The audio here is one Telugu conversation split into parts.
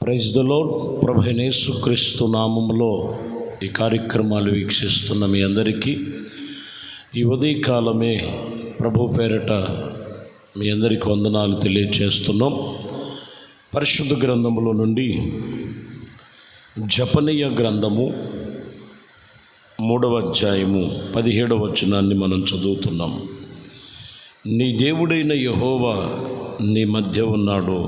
Praise the lord. ప్రభువైన యేసుక్రీస్తు నామములో ఈ కార్యక్రమాలు వీక్షిస్తున్న మీ అందరికీ ఈ ఉదయకాలమే ప్రభు పేరట మీ అందరికీ వందనాలు తెలియజేస్తున్నాం. పరిశుద్ధ గ్రంథములో నుండి జపనీయ గ్రంథము 3వ అధ్యాయము 17వ వచనాన్ని మనం చదువుతున్నాం. నీ దేవుడైన యెహోవా నీ మధ్య ఉన్నాడు,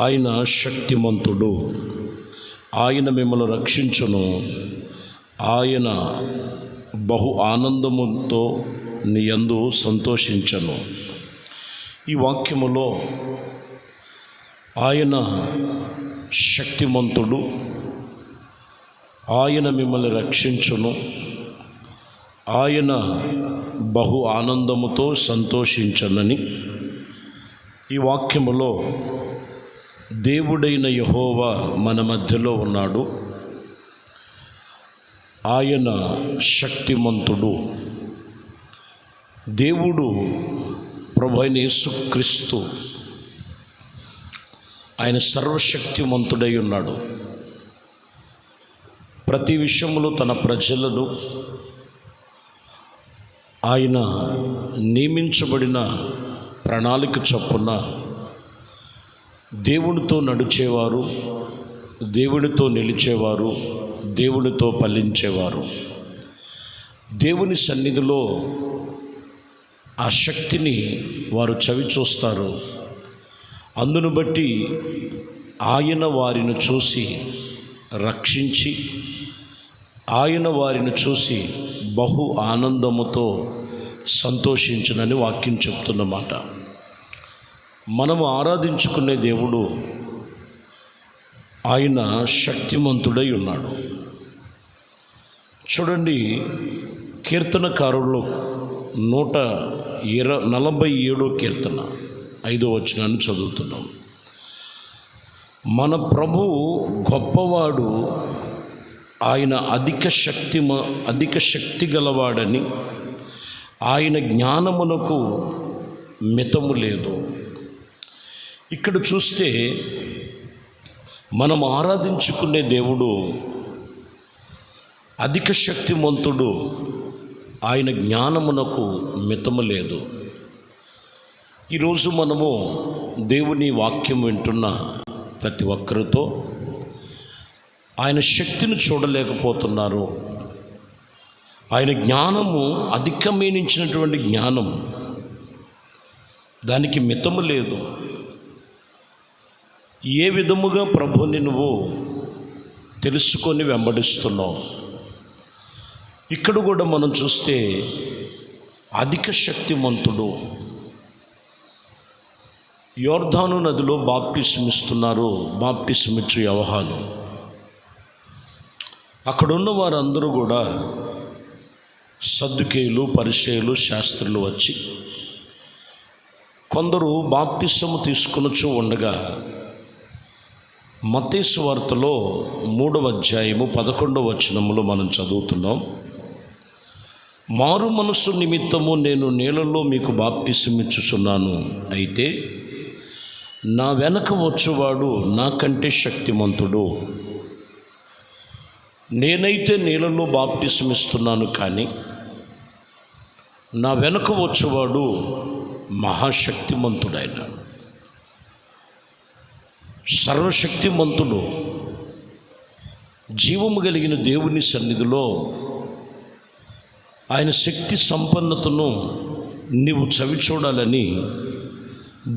ఆయన శక్తిమంతుడు, ఆయన మిమ్మల్ని రక్షించును, ఆయన బహు ఆనందముతో నీ యందు సంతోషించను. ఈ వాక్యములో ఆయన శక్తిమంతుడు, ఆయన మిమ్మల్ని రక్షించును, ఆయన బహు ఆనందముతో సంతోషించనని ఈ వాక్యములో దేవుడైన యెహోవా మన మధ్యలో ఉన్నాడు, ఆయన శక్తిమంతుడు. దేవుడు ప్రభువైన యేసుక్రీస్తు ఆయన సర్వశక్తిమంతుడై ఉన్నాడు. ప్రతి విషయంలో తన ప్రజలను ఆయన నియమించబడిన ప్రణాళిక చొప్పున దేవునితో నడిచేవారు, దేవునితో నిలిచేవారు, దేవునితో ఫలించేవారు. దేవుని సన్నిధిలో ఆ శక్తిని వారు చవి చూస్తారు. అందును బట్టి ఆయన వారిని చూసి రక్షించి, ఆయన వారిని చూసి బహు ఆనందముతో సంతోషించునని వాక్యం చెప్తున్నమాట. మనము ఆరాధించుకునే దేవుడు ఆయన శక్తిమంతుడై ఉన్నాడు. చూడండి, కీర్తనకారులు 147 కీర్తన 5వ వచనాన్ని చదువుతున్నాం. మన ప్రభువు గొప్పవాడు, ఆయన అధిక శక్తి గలవాడని, ఆయన జ్ఞానమునకు మితము లేదు. ఇక్కడ చూస్తే మనం ఆరాధించుకునే దేవుడు అధిక శక్తిమంతుడు, ఆయన జ్ఞానమునకు మితము లేదు. ఈరోజు మనము దేవుని వాక్యం వింటున్న ప్రతి ఒక్కరితో ఆయన శక్తిని చూడలేకపోతున్నారు. ఆయన జ్ఞానము అధికమైనటువంటి జ్ఞానం, దానికి మితము లేదు. ఏ విధముగా ప్రభుని నువ్వు తెలుసుకొని వెంబడిస్తున్నావు? ఇక్కడ కూడా మనం చూస్తే అధిక శక్తిమంతుడు. యోర్దాను నదిలో బాప్టిజం ఇస్తున్నారు, బాప్టిజం ఇచ్చే యోహాను. అక్కడున్న వారందరూ కూడా సద్దుకేయులు, పరిసయ్యులు, శాస్త్రులు వచ్చి కొందరు బాప్టిజము తీసుకొనొచ్చు ఉండగా మత్తయి సువార్తలో 3వ అధ్యాయము 11వ వచనములో మనం చదువుతున్నాం. మారు మనసు నిమిత్తము నేను నీళ్ళలో మీకు బాప్టిజం ఇచ్చుచున్నాను, అయితే నా వెనక వచ్చేవాడు నాకంటే శక్తిమంతుడు. నేనైతే నీళ్ళలో బాప్టిజం ఇస్తున్నాను, కానీ నా వెనక వచ్చేవాడు మహాశక్తిమంతుడైన సర్వశక్తిమంతుడు. జీవము కలిగిన దేవుని సన్నిధిలో ఆయన శక్తి సంపన్నతను నీవు చవి చూడాలని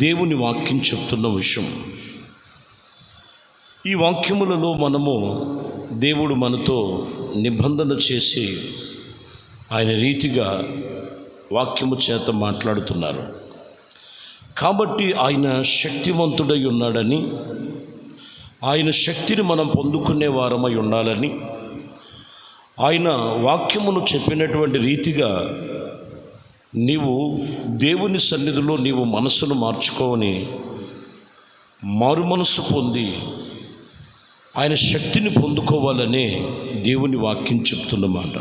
దేవుని వాక్యం చెప్తున్న విషయం. ఈ వాక్యములలో మనము దేవుడు మనతో నిబంధన చేసి ఆయన రీతిగా వాక్యము చేత మాట్లాడుతున్నారు. కాబట్టి ఆయన శక్తివంతుడై ఉన్నాడని, ఆయన శక్తిని మనం పొందుకునే వారమై ఉండాలని, ఆయన వాక్యమును చెప్పినటువంటి రీతిగా నీవు దేవుని సన్నిధిలో నీవు మనసును మార్చుకోవని, మారు మనసు పొంది ఆయన శక్తిని పొందుకోవాలనే దేవుని వాక్యం చెప్తున్నమాట.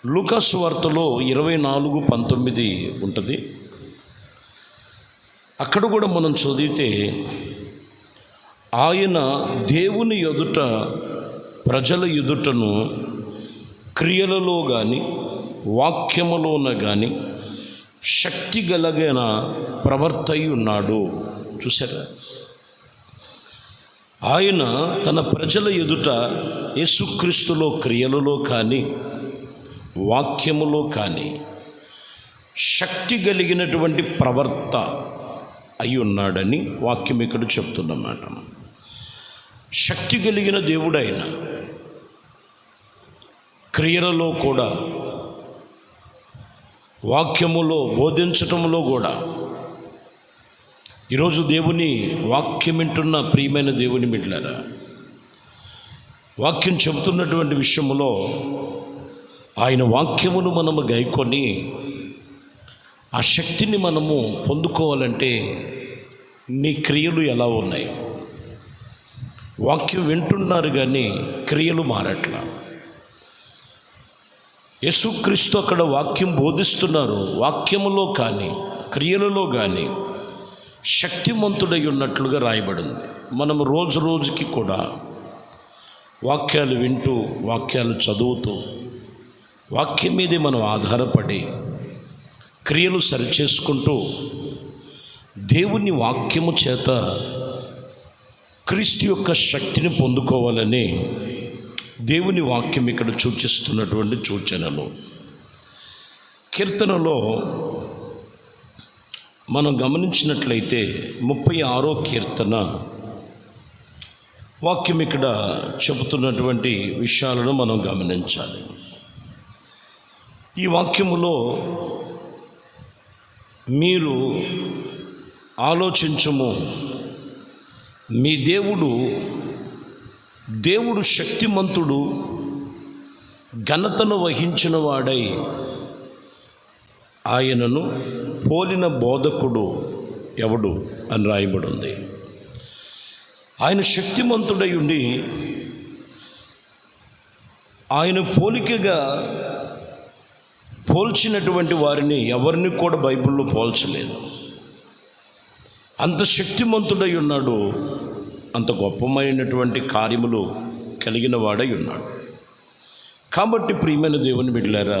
లూకాసు వార్తలో 24:19 ఉంటుంది. అక్కడ కూడా మనం చదివితే ఆయన దేవుని ఎదుట, ప్రజల ఎదుటను క్రియలలో కానీ వాక్యములోన కానీ శక్తి కలిగిన ప్రవర్త అయి ఉన్నాడు. చూసారా? ఆయన తన ప్రజల ఎదుట యేసుక్రీస్తులో క్రియలలో కానీ వాక్యములో కానీ శక్తి కలిగినటువంటి ప్రవర్త అయి ఉన్నాడని వాక్యం ఇక్కడ చెప్తున్నమాట. శక్తి కలిగిన దేవుడైన క్రియలలో కూడా, వాక్యములో బోధించటంలో కూడా. ఈరోజు దేవుని వాక్యం వింటున్న ప్రియమైన దేవుని బిడ్డలారా, వాక్యం చెబుతున్నటువంటి విషయంలో ఆయన వాక్యమును మనము గైకొని ఆ శక్తిని మనము పొందుకోవాలంటే నీ క్రియలు ఎలా ఉన్నాయి? వాక్యం వింటున్నారు కానీ క్రియలు మారట్లా. యేసుక్రీస్తు అక్కడ వాక్యం బోధిస్తున్నారు, వాక్యములో కానీ క్రియలలో కానీ శక్తిమంతుడై ఉన్నట్లుగా రాయబడింది. మనము రోజు రోజుకి కూడా వాక్యాలు వింటూ, వాక్యాలు చదువుతూ, వాక్యం మీదే మనం ఆధారపడి క్రియలు సరిచేసుకుంటూ దేవుని వాక్యము చేత క్రీస్తు యొక్క శక్తిని పొందుకోవాలని దేవుని వాక్యం ఇక్కడ సూచిస్తున్నటువంటి సూచనలు. కీర్తనలో మనం గమనించినట్లయితే 36వ కీర్తన వాక్యం ఇక్కడ చెబుతున్నటువంటి విషయాలను మనం గమనించాలి. ఈ వాక్యములో మీరు ఆలోచించుము, మీ దేవుడు శక్తిమంతుడు, ఘనతను వహించిన వాడై ఆయనను పోలిన బోధకుడు ఎవడు అని రాయబడి ఉంది. ఆయన శక్తిమంతుడై ఉండి ఆయన పోలికగా పోల్చినటువంటి వారిని ఎవరిని కూడా బైబిల్లో పోల్చలేదు. అంత శక్తిమంతుడై ఉన్నాడు, అంత గొప్పమైనటువంటి కార్యములు కలిగిన వాడై ఉన్నాడు. కాబట్టి ప్రియమైన దేవుని బిడ్డలారా,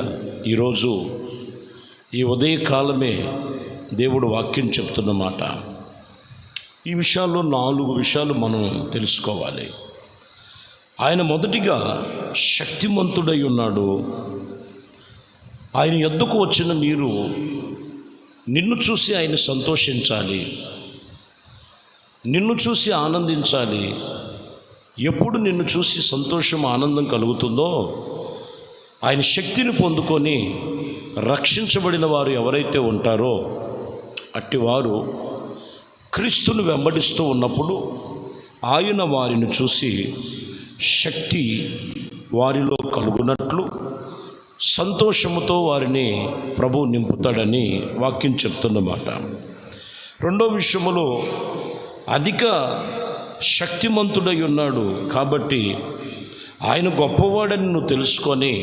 ఈరోజు ఈ ఉదయకాలమే దేవుడు వాక్యం చెప్తున్నమాట. ఈ విషయాల్లో 4 విషయాలు మనం తెలుసుకోవాలి. ఆయన మొదటిగా శక్తిమంతుడై ఉన్నాడు. ఆయన యొద్దకు వచ్చిన మీరు నిన్ను చూసి ఆయన సంతోషించాలి, నిన్ను చూసి ఆనందించాలి. ఎప్పుడు నిన్ను చూసి సంతోషం, ఆనందం కలుగుతుందో ఆయన శక్తిని పొందుకొని రక్షించబడిన వారు ఎవరైతే ఉంటారో అట్టివారు క్రీస్తును వెంబడిస్తూ ఉన్నప్పుడు ఆయన వారిని చూసి శక్తి వారిలో కలుగునట్లు సంతోషముతో వారిని ప్రభువు నింపుతాడని వాక్యం చెప్తున్నమాట. రెండో విషయములో అధిక శక్తిమంతుడై ఉన్నాడు కాబట్టి ఆయన గొప్పవాడని నువ్వు తెలుసుకొని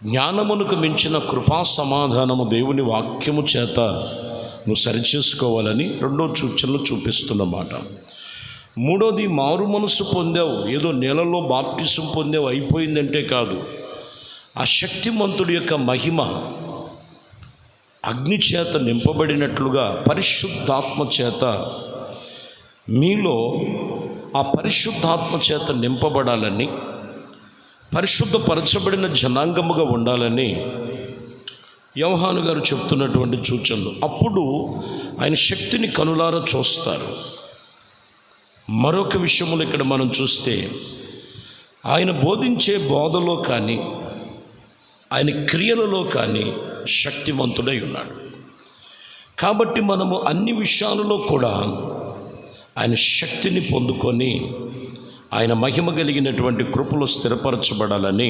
జ్ఞానమునకు మించిన కృపా సమాధానము దేవుని వాక్యము చేత నువ్వు సరిచేసుకోవాలని రెండో సూచనలు చూపిస్తున్నమాట. మూడోది, మారు మనసు పొందావు, ఏదో నీళ్ళలో బాప్టిజం పొందావు అయిపోయిందంటే కాదు. ఆ శక్తిమంతుడి యొక్క మహిమ అగ్ని చేత నింపబడినట్లుగా పరిశుద్ధాత్మ చేత మీలో ఆ పరిశుద్ధాత్మ చేత నింపబడాలని, పరిశుద్ధపరచబడిన జనాంగముగా ఉండాలని యోహాను గారు చెప్తున్నటువంటి సూచనలు. అప్పుడు ఆయన శక్తిని కనులారా చూస్తారు. మరొక విషయములు ఇక్కడ మనం చూస్తే ఆయన బోధించే బోధలో కానీ ఆయన క్రియలలో కానీ శక్తివంతుడై ఉన్నాడు. కాబట్టి మనము అన్ని విషయాలలో కూడా ఆయన శక్తిని పొందుకొని ఆయన మహిమ కలిగినటువంటి కృపలో స్థిరపరచబడాలని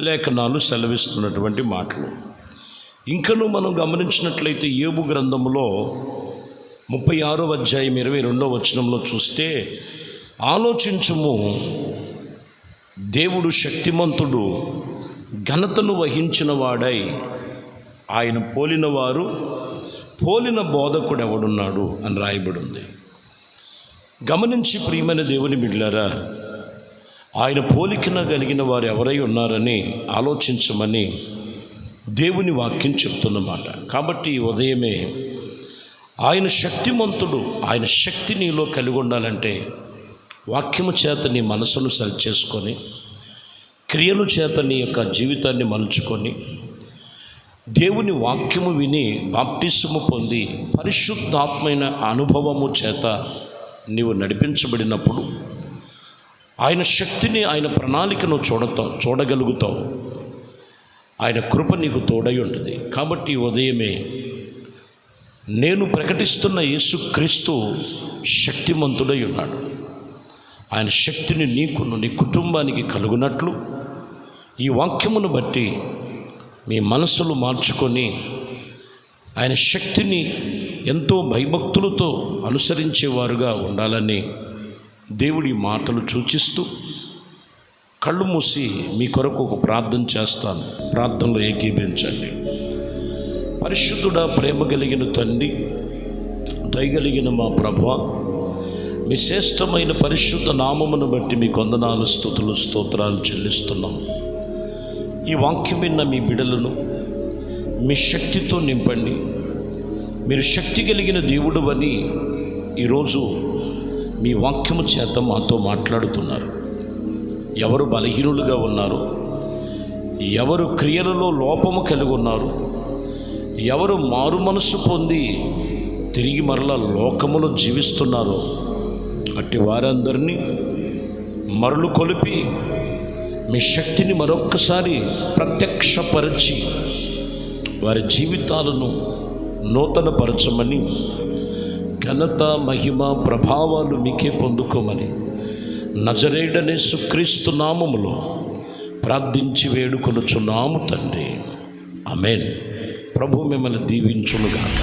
లేఖనాలు సెలవిస్తున్నటువంటి మాటలు. ఇంకనూ మనం గమనించినట్లయితే యోబు గ్రంథములో 36వ అధ్యాయం 22వ వచనంలో చూస్తే, ఆలోచించుము, దేవుడు శక్తిమంతుడు, ఘనతను వహించిన వాడై ఆయన పోలిన వారు, పోలిన బోధకుడు ఎవడున్నాడు అని రాయబడి ఉంది. గమనించి ప్రియమైన దేవుని బిడ్డలారా, ఆయన పోలికన కలిగిన వారు ఎవరై ఉన్నారని ఆలోచించమని దేవుని వాక్యం చెప్తున్నమాట. కాబట్టి ఈ ఉదయమే ఆయన శక్తిమంతుడు, ఆయన శక్తి నీలో కలిగి ఉండాలంటే వాక్యము చేత నీ మనసును సరిచేసుకొని, క్రియలు చేత నీ యొక్క జీవితాన్ని మలుచుకొని, దేవుని వాక్యము విని బాప్టిసము పొంది పరిశుద్ధాత్మైన అనుభవము చేత నీవు నడిపించబడినప్పుడు ఆయన శక్తిని, ఆయన ప్రణాళికను చూడగలుగుతావు. ఆయన కృప నీకు తోడై ఉంటుంది. కాబట్టి ఉదయమే నేను ప్రకటిస్తున్న యేసుక్రీస్తు శక్తిమంతుడై ఉన్నాడు. ఆయన శక్తిని నీకును నీ కుటుంబానికి కలుగునట్లు ఈ వాక్యమును బట్టి మీ మనసులు మార్చుకొని ఆయన శక్తిని ఎంతో భయభక్తులతో అనుసరించేవారుగా ఉండాలని దేవుడి మాటలు సూచిస్తూ కళ్ళు మూసి మీ కొరకు ఒక ప్రార్థన చేస్తాను. ప్రార్థనలో ఏకీభవించండి. పరిశుద్ధుడా, ప్రేమ కలిగిన తండ్రి, దయగలిగిన మా ప్రభువా, మీ శ్రేష్టమైన పరిశుద్ధ నామమును బట్టి మీ వందనాలు, స్తుతులు, స్తోత్రాలు చెల్లిస్తున్నాం. ఈ వాక్యం విన్న మీ బిడలను మీ శక్తితో నింపండి. మీరు శక్తి కలిగిన దేవుడు అని ఈరోజు మీ వాక్యము చేత మాతో మాట్లాడుతున్నారు. ఎవరు బలహీనులుగా ఉన్నారు, ఎవరు క్రియలలో లోపము కలిగి ఉన్నారు, ఎవరు మారు మనసు పొంది తిరిగి మరలా లోకములో జీవిస్తున్నారో అట్టి వారందరినీ మరలు కొలిపి మీ శక్తిని మరొక్కసారి ప్రత్యక్షపరిచి వారి జీవితాలను నూతనపరచమని, ఘనత, మహిమ, ప్రభావాలు మీకే పొందుకోమని నజరేయుడనే యేసుక్రీస్తు నామములో ప్రార్థించి వేడుకొనుచున్నాము తండ్రి. ఆమేన్. ప్రభు మిమ్మల్ని దీవించునుగాక.